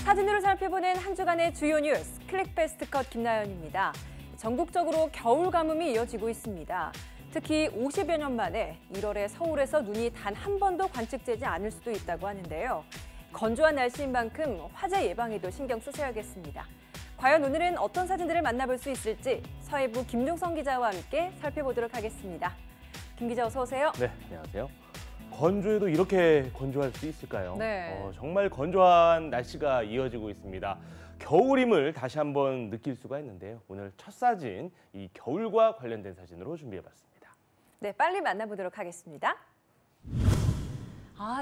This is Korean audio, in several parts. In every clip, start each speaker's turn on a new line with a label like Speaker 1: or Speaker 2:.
Speaker 1: 사진으로 살펴보는 한 주간의 주요 뉴스, 클릭베스트 컷 김나연입니다. 전국적으로 겨울 가뭄이 이어지고 있습니다. 특히 50여 년 만에 1월에 서울에서 눈이 단 한 번도 관측되지 않을 수도 있다고 하는데요. 건조한 날씨인 만큼 화재 예방에도 신경 쓰셔야겠습니다. 과연 오늘은 어떤 사진들을 만나볼 수 있을지 서해부 김종성 기자와 함께 살펴보도록 하겠습니다. 김 기자 어서 오세요.
Speaker 2: 네, 안녕하세요. 건조해도 이렇게 건조할 수 있을까요?
Speaker 1: 네.
Speaker 2: 정말 건조한 날씨가 이어지고 있습니다. 겨울임을 다시 한번 느낄 수가 있는데요. 오늘 첫 사진, 이 겨울과 관련된 사진으로 준비해봤습니다.
Speaker 1: 네, 빨리 만나보도록 하겠습니다.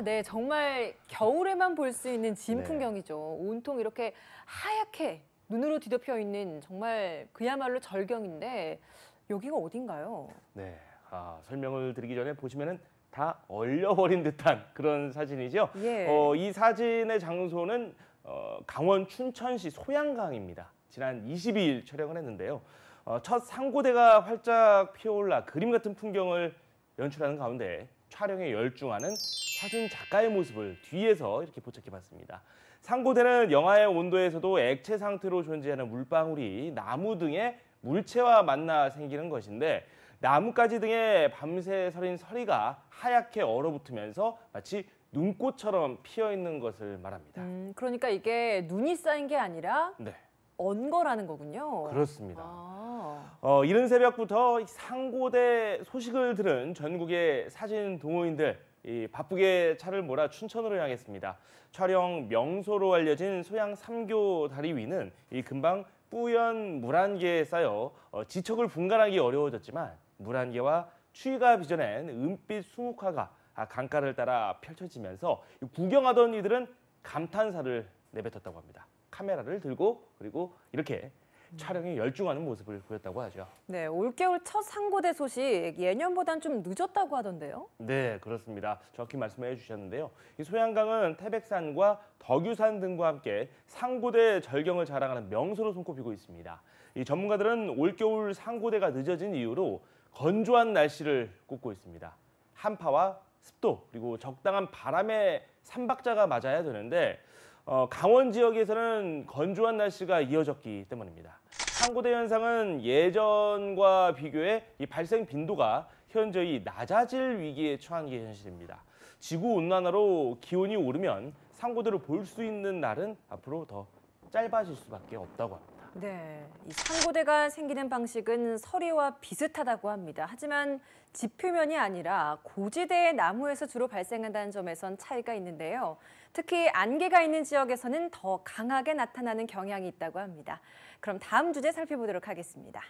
Speaker 1: 네, 정말 겨울에만 볼 수 있는 진풍경이죠. 온통 이렇게 하얗게 눈으로 뒤덮여 있는 정말 그야말로 절경인데 여기가 어딘가요?
Speaker 2: 네, 설명을 드리기 전에 보시면은 다 얼려버린 듯한 그런 사진이죠.
Speaker 1: 예.
Speaker 2: 이 사진의 장소는 강원 춘천시 소양강입니다. 지난 22일 촬영을 했는데요. 첫 상고대가 활짝 피어올라 그림 같은 풍경을 연출하는 가운데 촬영에 열중하는 사진 작가의 모습을 뒤에서 이렇게 포착해봤습니다. 상고대는 영하의 온도에서도 액체 상태로 존재하는 물방울이 나무 등의 물체와 만나 생기는 것인데 나뭇가지 등에 밤새 서린 서리가 하얗게 얼어붙으면서 마치 눈꽃처럼 피어있는 것을 말합니다.
Speaker 1: 그러니까 이게 눈이 쌓인 게 아니라
Speaker 2: 네,
Speaker 1: 언 거라는 거군요.
Speaker 2: 그렇습니다.
Speaker 1: 이른
Speaker 2: 이른 새벽부터 상고대 소식을 들은 전국의 사진 동호인들 바쁘게 차를 몰아 춘천으로 향했습니다. 촬영 명소로 알려진 소양 삼교 다리 위는 금방 뿌연 물안개에 쌓여 지척을 분간하기 어려워졌지만 물안개와 추위가 빚어낸 은빛 수묵화가 강가를 따라 펼쳐지면서 구경하던 이들은 감탄사를 내뱉었다고 합니다. 카메라를 들고 그리고 이렇게 촬영에 열중하는 모습을 보였다고 하죠.
Speaker 1: 네, 올겨울 첫 상고대 소식 예년보단 좀 늦었다고 하던데요?
Speaker 2: 네, 그렇습니다. 정확히 말씀해 주셨는데요. 이 소양강은 태백산과 덕유산 등과 함께 상고대 절경을 자랑하는 명소로 손꼽히고 있습니다. 이 전문가들은 올겨울 상고대가 늦어진 이유로 건조한 날씨를 꼽고 있습니다. 한파와 습도 그리고 적당한 바람의 삼박자가 맞아야 되는데 강원 지역에서는 건조한 날씨가 이어졌기 때문입니다. 상고대 현상은 예전과 비교해 이 발생 빈도가 현저히 낮아질 위기에 처한 게 현실입니다. 지구 온난화로 기온이 오르면 상고대를 볼 수 있는 날은 앞으로 더 짧아질 수밖에 없다고 합니다.
Speaker 1: 네, 이 상고대가 생기는 방식은 서리와 비슷하다고 합니다. 하지만 지표면이 아니라 고지대의 나무에서 주로 발생한다는 점에선 차이가 있는데요. 특히 안개가 있는 지역에서는 더 강하게 나타나는 경향이 있다고 합니다. 그럼 다음 주제 살펴보도록 하겠습니다.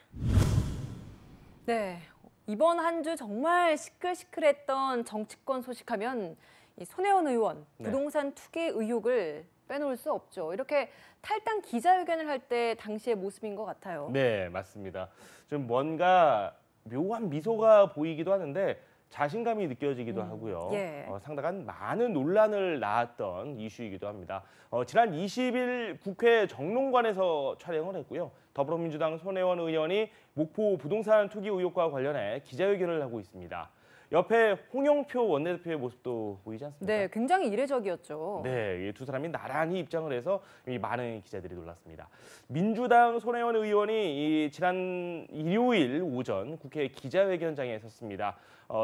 Speaker 1: 네, 이번 한 주 정말 시끌시끌했던 정치권 소식하면 이 손혜원 의원 부동산 투기 의혹을 빼놓을 수 없죠. 이렇게 탈당 기자회견을 할 때 당시의 모습인 것 같아요.
Speaker 2: 네, 맞습니다. 좀 뭔가 묘한 미소가 보이기도 하는데 자신감이 느껴지기도 하고요.
Speaker 1: 예.
Speaker 2: 상당한 많은 논란을 낳았던 이슈이기도 합니다. 지난 20일 국회 정론관에서 촬영을 했고요. 더불어민주당 손혜원 의원이 목포 부동산 투기 의혹과 관련해 기자회견을 하고 있습니다. 옆에 홍영표 원내대표의 모습도 보이지 않습니까?
Speaker 1: 네, 굉장히 이례적이었죠.
Speaker 2: 네, 이 두 사람이 나란히 입장을 해서 많은 기자들이 놀랐습니다. 민주당 손혜원 의원이 지난 일요일 오전 국회 기자회견장에 섰습니다.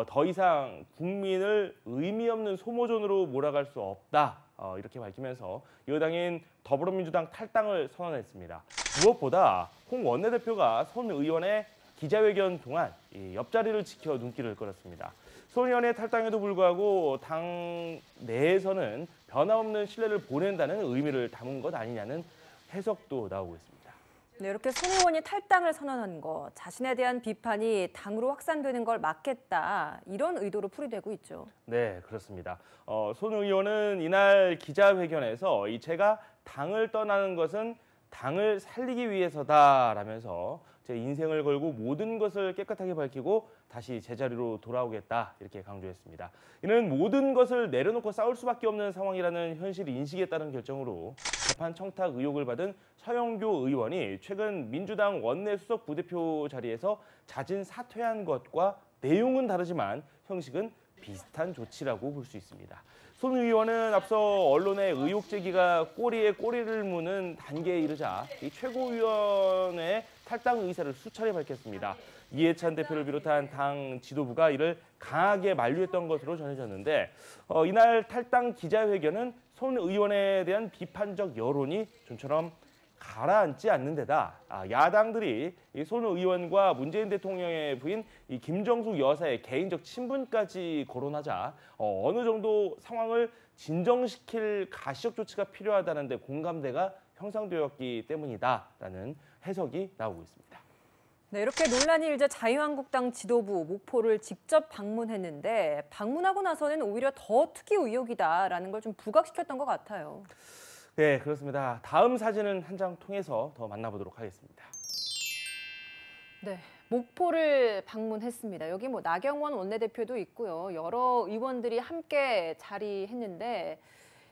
Speaker 2: 더 이상 국민을 의미 없는 소모전으로 몰아갈 수 없다. 이렇게 밝히면서 여당인 더불어민주당 탈당을 선언했습니다. 무엇보다 홍 원내대표가 손 의원의 기자회견 동안 옆자리를 지켜 눈길을 끌었습니다. 손 의원의 탈당에도 불구하고 당 내에서는 변함없는 신뢰를 보낸다는 의미를 담은 것 아니냐는 해석도 나오고 있습니다.
Speaker 1: 네, 이렇게 손 의원이 탈당을 선언한 거, 자신에 대한 비판이 당으로 확산되는 걸 막겠다, 이런 의도로 풀이되고 있죠.
Speaker 2: 네, 그렇습니다. 손 의원은 이날 기자회견에서 제가 당을 떠나는 것은 당을 살리기 위해서다라면서 제 인생을 걸고 모든 것을 깨끗하게 밝히고 다시 제자리로 돌아오겠다 이렇게 강조했습니다. 이는 모든 것을 내려놓고 싸울 수밖에 없는 상황이라는 현실 인식에 따른 결정으로 재판 청탁 의혹을 받은 서영교 의원이 최근 민주당 원내 수석 부대표 자리에서 자진 사퇴한 것과 내용은 다르지만 형식은 비슷한 조치라고 볼 수 있습니다. 손 의원은 앞서 언론의 의혹 제기가 꼬리에 꼬리를 무는 단계에 이르자 이 최고위원회 탈당 의사를 수차례 밝혔습니다. 이해찬 대표를 비롯한 당 지도부가 이를 강하게 만류했던 것으로 전해졌는데 이날 탈당 기자회견은 손 의원에 대한 비판적 여론이 좀처럼 가라앉지 않는 데다 야당들이 이 손 의원과 문재인 대통령의 부인 이 김정숙 여사의 개인적 친분까지 거론하자 어느 정도 상황을 진정시킬 가시적 조치가 필요하다는 데 공감대가 형성되었기 때문이다라는 해석이 나오고 있습니다.
Speaker 1: 네, 이렇게 논란이 일자 자유한국당 지도부 목포를 직접 방문했는데 방문하고 나서는 오히려 더 투기 의혹이다라는 걸 좀 부각시켰던 것 같아요.
Speaker 2: 네, 그렇습니다. 다음 사진은 한 장 통해서 더 만나보도록 하겠습니다.
Speaker 1: 네, 목포를 방문했습니다. 여기 뭐 나경원 원내대표도 있고요. 여러 의원들이 함께 자리했는데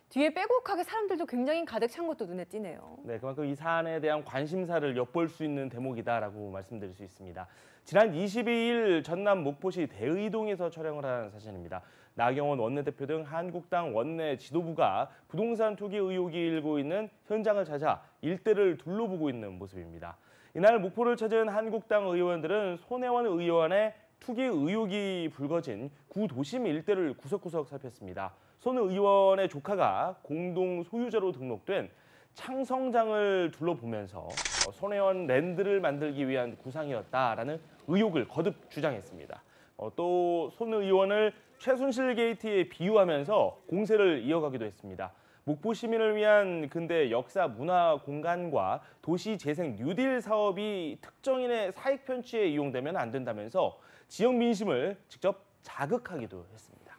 Speaker 1: 뒤에 빼곡하게 사람들도 굉장히 가득 찬 것도 눈에 띄네요.
Speaker 2: 네, 그만큼 이 사안에 대한 관심사를 엿볼 수 있는 대목이다라고 말씀드릴 수 있습니다. 지난 22일 전남 목포시 대의동에서 촬영을 한 사진입니다. 나경원 원내대표 등 한국당 원내 지도부가 부동산 투기 의혹이 일고 있는 현장을 찾아 일대를 둘러보고 있는 모습입니다. 이날 목포를 찾은 한국당 의원들은 손혜원 의원의 투기 의혹이 불거진 구도심 일대를 구석구석 살폈습니다. 손 의원의 조카가 공동 소유자로 등록된 창성장을 둘러보면서 손혜원 랜드를 만들기 위한 구상이었다라는 의혹을 거듭 주장했습니다. 또 손 의원을 최순실 게이트에 비유하면서 공세를 이어가기도 했습니다. 목포 시민을 위한 근대 역사 문화 공간과 도시 재생 뉴딜 사업이 특정인의 사익 편취에 이용되면 안 된다면서 지역 민심을 직접 자극하기도 했습니다.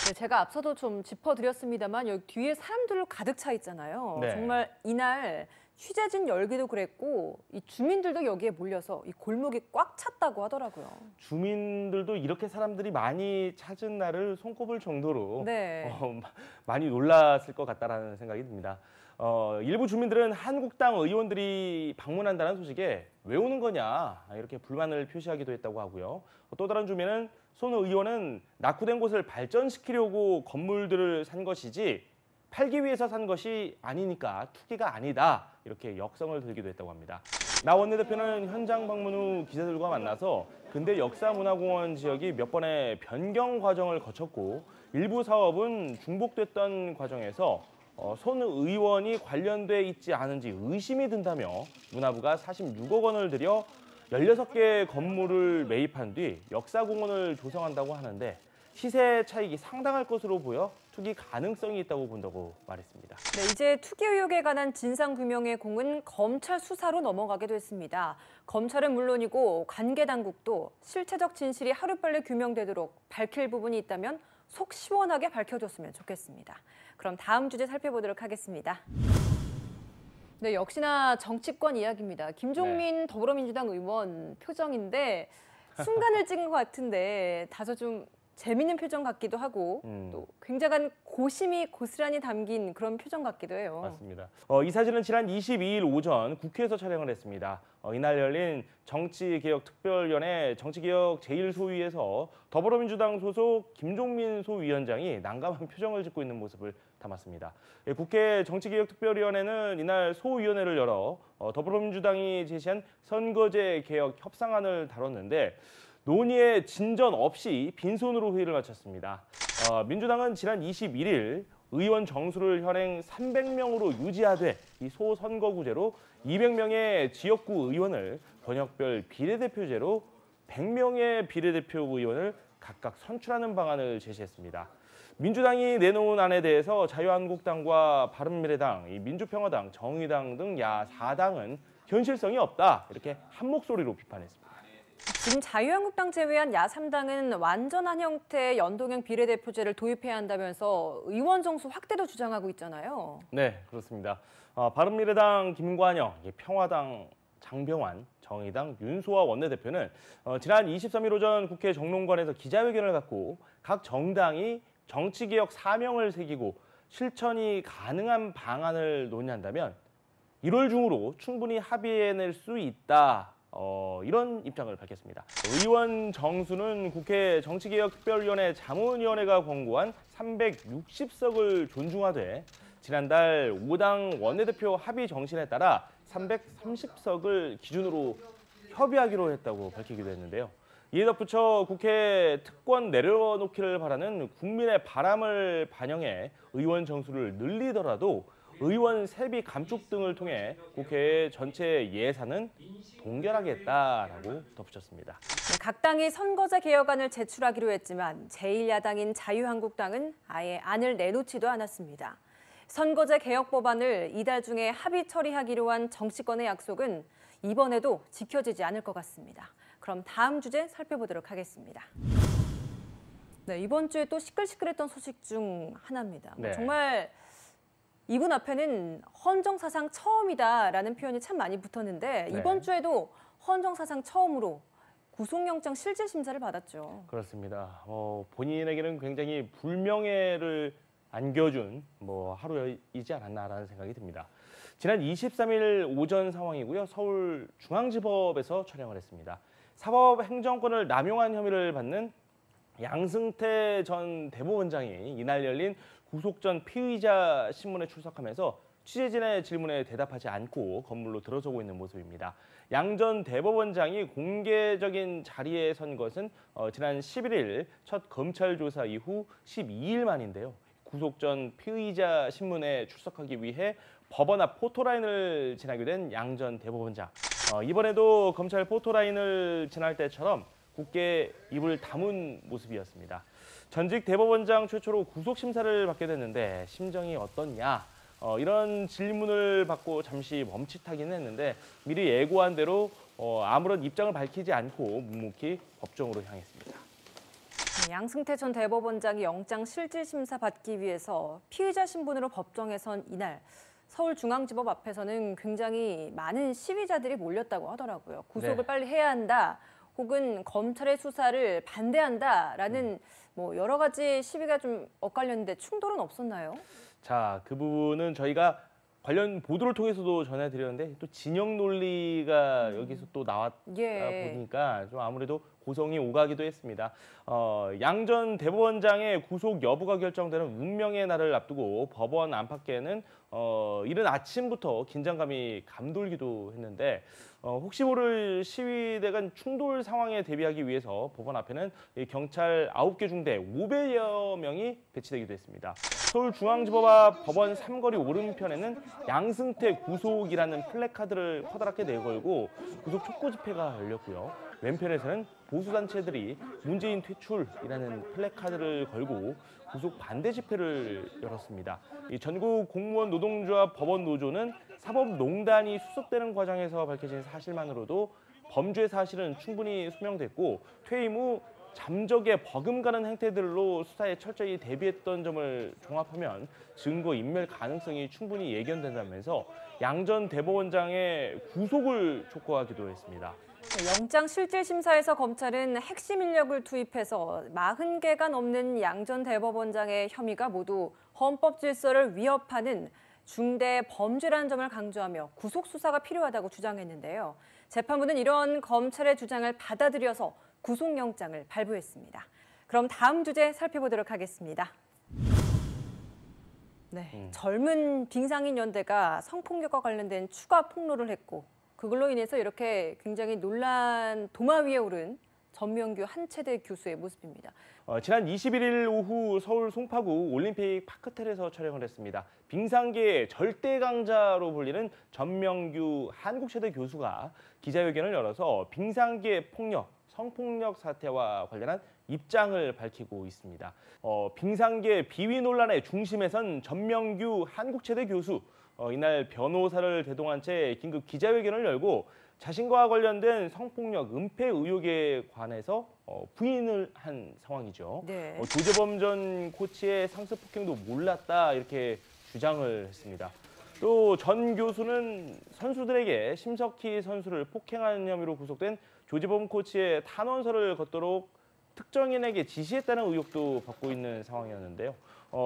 Speaker 1: 네, 제가 앞서도 좀 짚어드렸습니다만 여기 뒤에 사람들로 가득 차 있잖아요.
Speaker 2: 네.
Speaker 1: 정말 이날 취재진 열기도 그랬고 이 주민들도 여기에 몰려서 이 골목이 꽉 찼다고 하더라고요.
Speaker 2: 주민들도 이렇게 사람들이 많이 찾은 날을 손꼽을 정도로
Speaker 1: 네.
Speaker 2: 많이 놀랐을 것 같다라는 생각이 듭니다. 일부 주민들은 한국당 의원들이 방문한다는 소식에 왜 오는 거냐 이렇게 불만을 표시하기도 했다고 하고요. 또 다른 주민은 손 의원은 낙후된 곳을 발전시키려고 건물들을 산 것이지 팔기 위해서 산 것이 아니니까 투기가 아니다 이렇게 역성을 들기도 했다고 합니다. 나 원내대표는 현장 방문 후 기자들과 만나서 근대 역사문화공원 지역이 몇 번의 변경 과정을 거쳤고 일부 사업은 중복됐던 과정에서 손 의원이 관련돼 있지 않은지 의심이 든다며 문화부가 46억 원을 들여 16개 건물을 매입한 뒤 역사공원을 조성한다고 하는데 시세 차익이 상당할 것으로 보여 투기 가능성이 있다고 본다고 말했습니다.
Speaker 1: 네, 이제 투기 의혹에 관한 진상규명의 공은 검찰 수사로 넘어가게 됐습니다. 검찰은 물론이고 관계 당국도 실체적 진실이 하루빨리 규명되도록 밝힐 부분이 있다면 속 시원하게 밝혀줬으면 좋겠습니다. 그럼 다음 주제 살펴보도록 하겠습니다. 네, 역시나 정치권 이야기입니다. 김종민 더불어민주당 의원 표정인데 순간을 찍은 것 같은데 다소 좀 재미있는 표정 같기도 하고 또 굉장한 고심이 고스란히 담긴 그런 표정 같기도 해요.
Speaker 2: 맞습니다. 이 사진은 지난 22일 오전 국회에서 촬영을 했습니다. 이날 열린 정치개혁특별위원회 정치개혁 제1소위에서 더불어민주당 소속 김종민 소위원장이 난감한 표정을 짓고 있는 모습을 담았습니다. 국회 정치개혁특별위원회는 이날 소위원회를 열어 더불어민주당이 제시한 선거제 개혁 협상안을 다뤘는데 논의에 진전 없이 빈손으로 회의를 마쳤습니다. 민주당은 지난 21일 의원 정수를 현행 300명으로 유지하되 이 소선거구제로 200명의 지역구 의원을 번역별 비례대표제로 100명의 비례대표 의원을 각각 선출하는 방안을 제시했습니다. 민주당이 내놓은 안에 대해서 자유한국당과 바른미래당, 민주평화당, 정의당 등 야 4당은 현실성이 없다 이렇게 한 목소리로 비판했습니다.
Speaker 1: 지금 자유한국당 제외한 야 3당은 완전한 형태의 연동형 비례대표제를 도입해야 한다면서 의원 정수 확대도 주장하고 있잖아요.
Speaker 2: 네, 그렇습니다. 바른미래당 김관영, 평화당 장병환, 정의당 윤소아 원내대표는 지난 23일 오전 국회 정론관에서 기자회견을 갖고 각 정당이 정치개혁 사명을 새기고 실천이 가능한 방안을 논의한다면 1월 중으로 충분히 합의해낼 수 있다 이런 입장을 밝혔습니다. 의원 정수는 국회 정치개혁특별위원회 자문위원회가 권고한 360석을 존중하되 지난달 5당 원내대표 합의 정신에 따라 330석을 기준으로 협의하기로 했다고 밝히기도 했는데요. 이에 덧붙여 국회 특권 내려놓기를 바라는 국민의 바람을 반영해 의원 정수를 늘리더라도 의원 세비 감축 등을 통해 국회 전체 예산은 동결하겠다라고 덧붙였습니다.
Speaker 1: 각 당이 선거제 개혁안을 제출하기로 했지만 제1야당인 자유한국당은 아예 안을 내놓지도 않았습니다. 선거제 개혁 법안을 이달 중에 합의 처리하기로 한 정치권의 약속은 이번에도 지켜지지 않을 것 같습니다. 그럼 다음 주제 살펴보도록 하겠습니다. 네, 이번 주에 또 시끌시끌했던 소식 중 하나입니다.
Speaker 2: 네.
Speaker 1: 정말 이분 앞에는 헌정사상 처음이다라는 표현이 참 많이 붙었는데
Speaker 2: 네.
Speaker 1: 이번 주에도 헌정사상 처음으로 구속영장 실질심사를 받았죠.
Speaker 2: 그렇습니다. 본인에게는 굉장히 불명예를 안겨준 하루이지 않았나라는 생각이 듭니다. 지난 23일 오전 상황이고요. 서울중앙지법에서 촬영을 했습니다. 사법행정권을 남용한 혐의를 받는 양승태 전 대법원장이 이날 열린 구속 전 피의자 신문에 출석하면서 취재진의 질문에 대답하지 않고 건물로 들어서고 있는 모습입니다. 양 전 대법원장이 공개적인 자리에 선 것은 지난 11일 첫 검찰 조사 이후 12일 만인데요. 구속 전 피의자 신문에 출석하기 위해 법원 앞 포토라인을 지나게 된 양 전 대법원장. 이번에도 검찰 포토라인을 지날 때처럼 굳게 입을 다문 모습이었습니다. 전직 대법원장 최초로 구속 심사를 받게 됐는데 심정이 어떻냐? 이런 질문을 받고 잠시 멈칫하긴 했는데 미리 예고한 대로 아무런 입장을 밝히지 않고 묵묵히 법정으로 향했습니다.
Speaker 1: 양승태 전 대법원장이 영장 실질심사 받기 위해서 피의자 신분으로 법정에 선 이날 서울중앙지법 앞에서는 굉장히 많은 시위자들이 몰렸다고 하더라고요. 구속을
Speaker 2: 네.
Speaker 1: 빨리 해야 한다, 혹은 검찰의 수사를 반대한다라는 여러 가지 시위가 좀 엇갈렸는데 충돌은 없었나요?
Speaker 2: 자, 그 부분은 저희가 관련 보도를 통해서도 전해드렸는데 또 진영 논리가 여기서 또 나왔다 보니까 좀 아무래도 고성이 오가기도 했습니다. 양 전 대법원장의 구속 여부가 결정되는 운명의 날을 앞두고 법원 안팎에는 이른 아침부터 긴장감이 감돌기도 했는데 혹시 모를 시위대 간 충돌 상황에 대비하기 위해서 법원 앞에는 경찰 9개 중대 500여 명이 배치되기도 했습니다. 서울중앙지법 앞 법원 삼거리 오른편에는 양승태 구속이라는 플래카드를 커다랗게 내걸고 구속 촉구 집회가 열렸고요. 왼편에서는 보수단체들이 문재인 퇴출이라는 플래카드를 걸고 구속 반대 집회를 열었습니다. 이 전국 공무원 노동조합 법원 노조는 사법농단이 수습되는 과정에서 밝혀진 사실만으로도 범죄 사실은 충분히 소명됐고 퇴임 후 잠적에 버금가는 행태들로 수사에 철저히 대비했던 점을 종합하면 증거 인멸 가능성이 충분히 예견된다면서 양 전 대법원장의 구속을 촉구하기도 했습니다.
Speaker 1: 영장 실질심사에서 검찰은 핵심 인력을 투입해서 40개가 넘는 양 전 대법원장의 혐의가 모두 헌법 질서를 위협하는 중대 범죄라는 점을 강조하며 구속 수사가 필요하다고 주장했는데요. 재판부는 이런 검찰의 주장을 받아들여서 구속영장을 발부했습니다. 그럼 다음 주제 살펴보도록 하겠습니다. 젊은 빙상인 연대가 성폭력과 관련된 추가 폭로를 했고 그걸로 인해서 이렇게 굉장히 논란 도마 위에 오른 전명규 한체대 교수의 모습입니다.
Speaker 2: 지난 21일 오후 서울 송파구 올림픽 파크텔에서 촬영을 했습니다. 빙상계의 절대 강자로 불리는 전명규 한국체대 교수가 기자회견을 열어서 빙상계 폭력, 성폭력 사태와 관련한 입장을 밝히고 있습니다. 빙상계 비위 논란의 중심에 선 전명규 한국체대 교수. 이날 변호사를 대동한 채 긴급 기자회견을 열고 자신과 관련된 성폭력 은폐 의혹에 관해서 부인을 한 상황이죠.
Speaker 1: 네.
Speaker 2: 조재범 전 코치의 상습 폭행도 몰랐다 이렇게 주장을 했습니다. 또 전 교수는 선수들에게 심석희 선수를 폭행한 혐의로 구속된 조재범 코치의 탄원서를 걷도록 특정인에게 지시했다는 의혹도 받고 있는 상황이었는데요.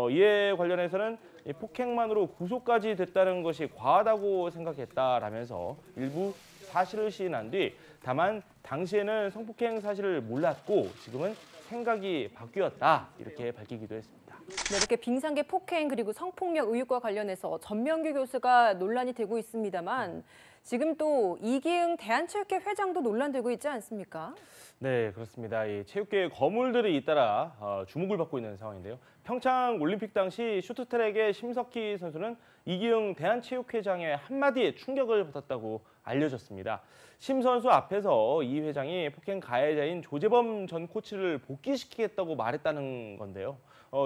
Speaker 2: 이에 관련해서는 폭행만으로 구속까지 됐다는 것이 과하다고 생각했다라면서 일부 사실을 시인한 뒤 다만 당시에는 성폭행 사실을 몰랐고 지금은 생각이 바뀌었다 이렇게 밝히기도 했습니다.
Speaker 1: 네, 이렇게 빙상계 폭행 그리고 성폭력 의혹과 관련해서 전명규 교수가 논란이 되고 있습니다만 지금 또 이기흥 대한체육회 회장도 논란되고 있지 않습니까?
Speaker 2: 네, 그렇습니다. 이 체육계의 거물들이 잇따라 주목을 받고 있는 상황인데요. 평창 올림픽 당시 쇼트트랙의 심석희 선수는 이기흥 대한체육회장의 한마디에 충격을 받았다고 알려졌습니다. 심 선수 앞에서 이 회장이 폭행 가해자인 조재범 전 코치를 복귀시키겠다고 말했다는 건데요.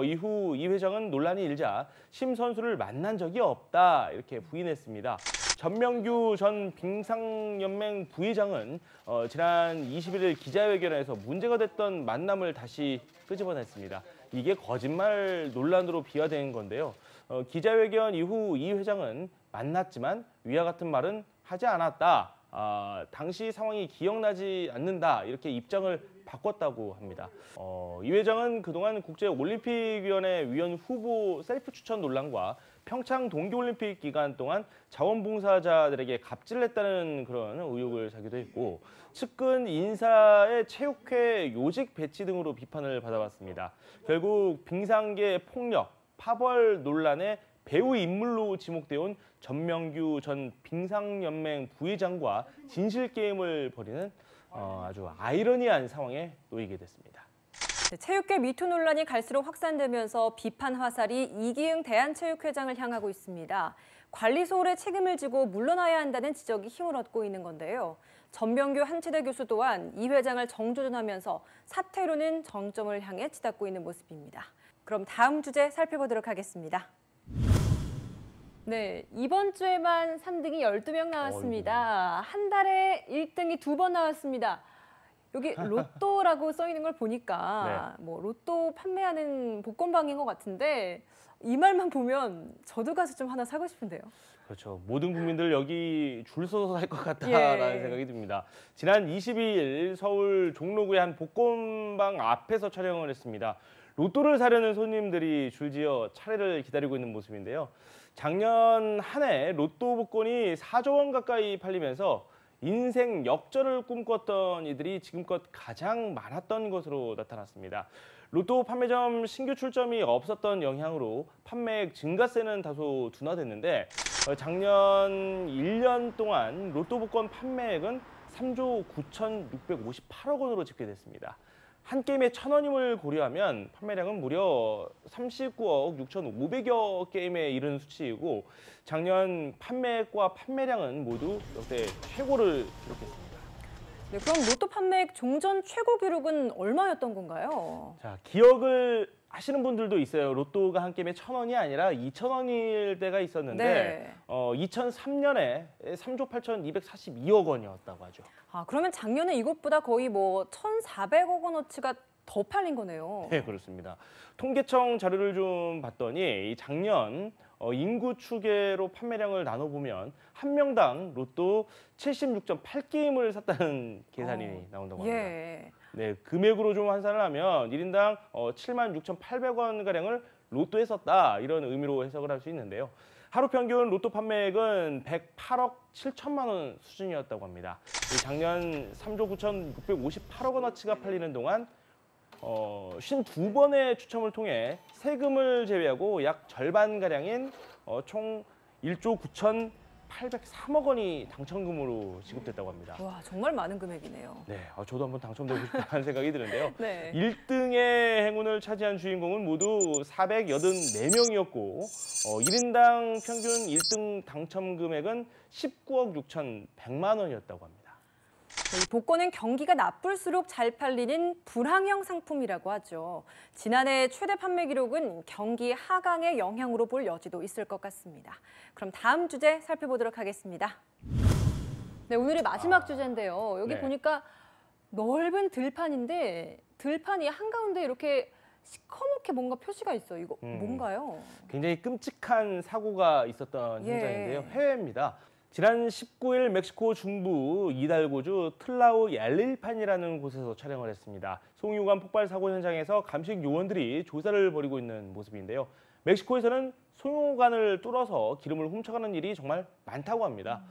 Speaker 2: 이후 이 회장은 논란이 일자 심 선수를 만난 적이 없다 이렇게 부인했습니다. 전명규 전 빙상연맹 부회장은 지난 21일 기자회견에서 문제가 됐던 만남을 다시 끄집어냈습니다. 이게 거짓말 논란으로 비화된 건데요. 기자회견 이후 이 회장은 만났지만 위와 같은 말은 하지 않았다. 당시 상황이 기억나지 않는다. 이렇게 입장을 바꿨다고 합니다. 이 회장은 그동안 국제올림픽위원회 위원 후보 셀프 추천 논란과 평창 동계올림픽 기간 동안 자원봉사자들에게 갑질했다는 그런 의혹을 사기도 했고 측근 인사의 체육회 요직 배치 등으로 비판을 받아왔습니다. 결국 빙상계 폭력, 파벌 논란의 배후 인물로 지목되어 온 전명규 전 빙상연맹 부회장과 진실게임을 벌이는 아주 아이러니한 상황에 놓이게 됐습니다.
Speaker 1: 네, 체육계 미투 논란이 갈수록 확산되면서 비판 화살이 이기흥 대한체육회장을 향하고 있습니다. 관리 소홀의 책임을 지고 물러나야 한다는 지적이 힘을 얻고 있는 건데요. 전명규 한체대 교수 또한 이 회장을 정조준하면서 사퇴로는 정점을 향해 치닫고 있는 모습입니다. 그럼 다음 주제 살펴보도록 하겠습니다. 네, 이번 주에만 3등이 12명 나왔습니다. 한 달에 1등이 2번 나왔습니다. 여기 로또라고 써 있는 걸 보니까 뭐 로또 판매하는 복권방인 것 같은데 이 말만 보면 저도 가서 좀 하나 사고 싶은데요.
Speaker 2: 그렇죠. 모든 국민들 여기 줄 서서 살 것 같다라는 생각이 듭니다. 지난 22일 서울 종로구의 한 복권방 앞에서 촬영을 했습니다. 로또를 사려는 손님들이 줄지어 차례를 기다리고 있는 모습인데요. 작년 한 해 로또 복권이 4조 원 가까이 팔리면서 인생 역전을 꿈꿨던 이들이 지금껏 가장 많았던 것으로 나타났습니다. 로또 판매점 신규 출점이 없었던 영향으로 판매액 증가세는 다소 둔화됐는데 작년 1년 동안 로또 복권 판매액은 3조 9,658억 원으로 집계됐습니다. 한 게임에 1,000원임을 고려하면 판매량은 무려 39억 6,500여 게임에 이른 수치이고 작년 판매액과 판매량은 모두 역대 최고를 기록했습니다.
Speaker 1: 네, 그럼 로또 판매액 종전 최고 기록은 얼마였던 건가요?
Speaker 2: 자, 기억을 하시는 분들도 있어요. 로또가 한 게임에 1,000원이 아니라 2,000원일 때가 있었는데 2003년에 3조 8,242억 원이었다고 하죠.
Speaker 1: 그러면 작년에 이것보다 거의 뭐 1,400억 원어치가 더 팔린 거네요.
Speaker 2: 네, 그렇습니다. 통계청 자료를 좀 봤더니 이 작년 인구 추계로 판매량을 나눠보면 한 명당 로또 76.8게임을 샀다는 계산이 나온다고 합니다. 네, 금액으로 좀 환산을 하면 1인당 76,800원가량을 로또에 썼다 이런 의미로 해석을 할 수 있는데요. 하루 평균 로또 판매액은 108억 7천만 원 수준이었다고 합니다. 작년 3조 9,658억 원어치가 팔리는 동안 52번의 추첨을 통해 세금을 제외하고 약 절반가량인 총 1조 9,803억 원이 당첨금으로 지급됐다고 합니다.
Speaker 1: 와, 정말 많은 금액이네요.
Speaker 2: 네, 저도 한번 당첨되고 싶다는 생각이 드는데요.
Speaker 1: 네.
Speaker 2: 1등의 행운을 차지한 주인공은 모두 484명이었고 1인당 평균 1등 당첨 금액은 19억 6,100만 원이었다고 합니다.
Speaker 1: 이 복권은 경기가 나쁠수록 잘 팔리는 불황형 상품이라고 하죠. 지난해 최대 판매 기록은 경기 하강의 영향으로 볼 여지도 있을 것 같습니다. 그럼 다음 주제 살펴보도록 하겠습니다. 네, 오늘의 마지막 주제인데요. 여기 보니까 넓은 들판인데 들판 이 한가운데 이렇게 시커멓게 뭔가 표시가 있어요. 이거 뭔가요?
Speaker 2: 굉장히 끔찍한 사고가 있었던 현장인데요. 해외입니다. 지난 19일 멕시코 중부 이달고주 틀라우 얄릴판이라는 곳에서 촬영을 했습니다. 송유관 폭발 사고 현장에서 감식 요원들이 조사를 벌이고 있는 모습인데요. 멕시코에서는 송유관을 뚫어서 기름을 훔쳐가는 일이 정말 많다고 합니다.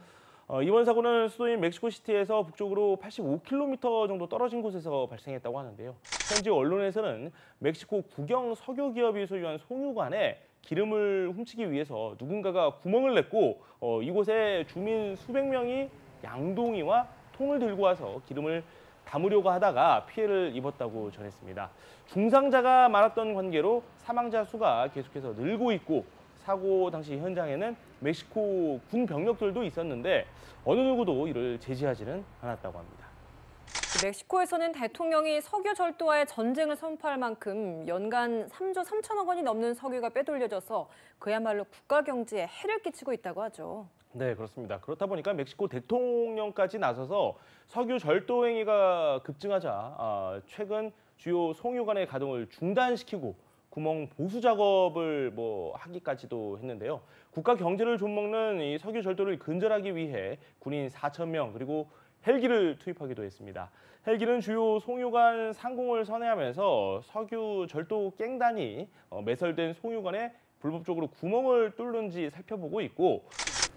Speaker 2: 이번 사고는 수도인 멕시코시티에서 북쪽으로 85km 정도 떨어진 곳에서 발생했다고 하는데요. 현지 언론에서는 멕시코 국영 석유 기업이 소유한 송유관에 기름을 훔치기 위해서 누군가가 구멍을 냈고 이곳에 주민 수백 명이 양동이와 통을 들고 와서 기름을 담으려고 하다가 피해를 입었다고 전했습니다. 중상자가 많았던 관계로 사망자 수가 계속해서 늘고 있고 사고 당시 현장에는 멕시코 군 병력들도 있었는데 어느 누구도 이를 제지하지는 않았다고 합니다.
Speaker 1: 멕시코에서는 대통령이 석유 절도와의 전쟁을 선포할 만큼 연간 3조 3천억 원이 넘는 석유가 빼돌려져서 그야말로 국가 경제에 해를 끼치고 있다고 하죠.
Speaker 2: 네, 그렇습니다. 그렇다 보니까 멕시코 대통령까지 나서서 석유 절도 행위가 급증하자 최근 주요 송유관의 가동을 중단시키고 구멍 보수 작업을 하기까지도 했는데요. 국가 경제를 좀먹는 이 석유 절도를 근절하기 위해 군인 4,000명 그리고 헬기를 투입하기도 했습니다. 헬기는 주요 송유관 상공을 선회하면서 석유 절도 깽단이 매설된 송유관에 불법적으로 구멍을 뚫는지 살펴보고 있고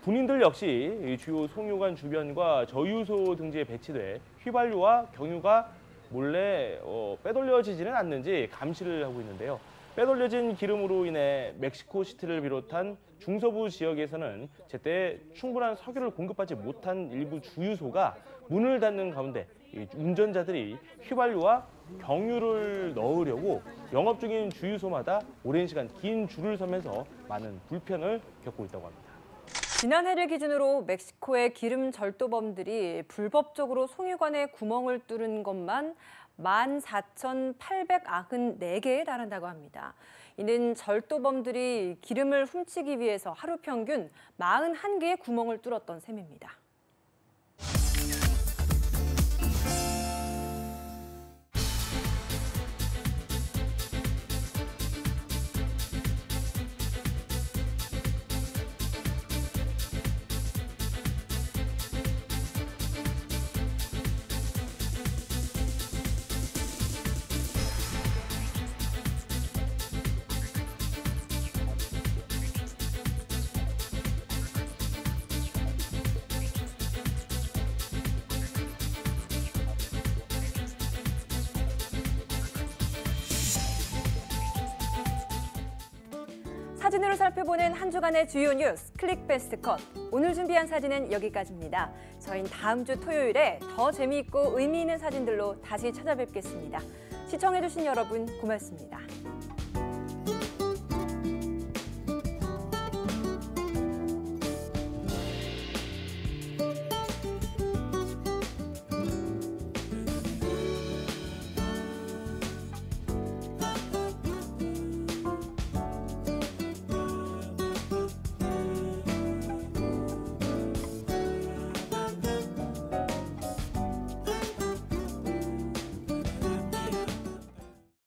Speaker 2: 군인들 역시 이 주요 송유관 주변과 저유소 등지에 배치돼 휘발유와 경유가 몰래 빼돌려지지는 않는지 감시를 하고 있는데요. 빼돌려진 기름으로 인해 멕시코시티를 비롯한 중서부 지역에서는 제때 충분한 석유를 공급하지 못한 일부 주유소가 문을 닫는 가운데 운전자들이 휘발유와 경유를 넣으려고 영업 중인 주유소마다 오랜 시간 긴 줄을 서면서 많은 불편을 겪고 있다고 합니다.
Speaker 1: 지난해를 기준으로 멕시코의 기름 절도범들이 불법적으로 송유관에 구멍을 뚫은 것만 14,894개에 달한다고 합니다. 이는 절도범들이 기름을 훔치기 위해서 하루 평균 41개의 구멍을 뚫었던 셈입니다. 사진으로 살펴보는 한 주간의 주요 뉴스 클릭 베스트 컷. 오늘 준비한 사진은 여기까지입니다. 저희는 다음 주 토요일에 더 재미있고 의미 있는 사진들로 다시 찾아뵙겠습니다. 시청해주신 여러분 고맙습니다.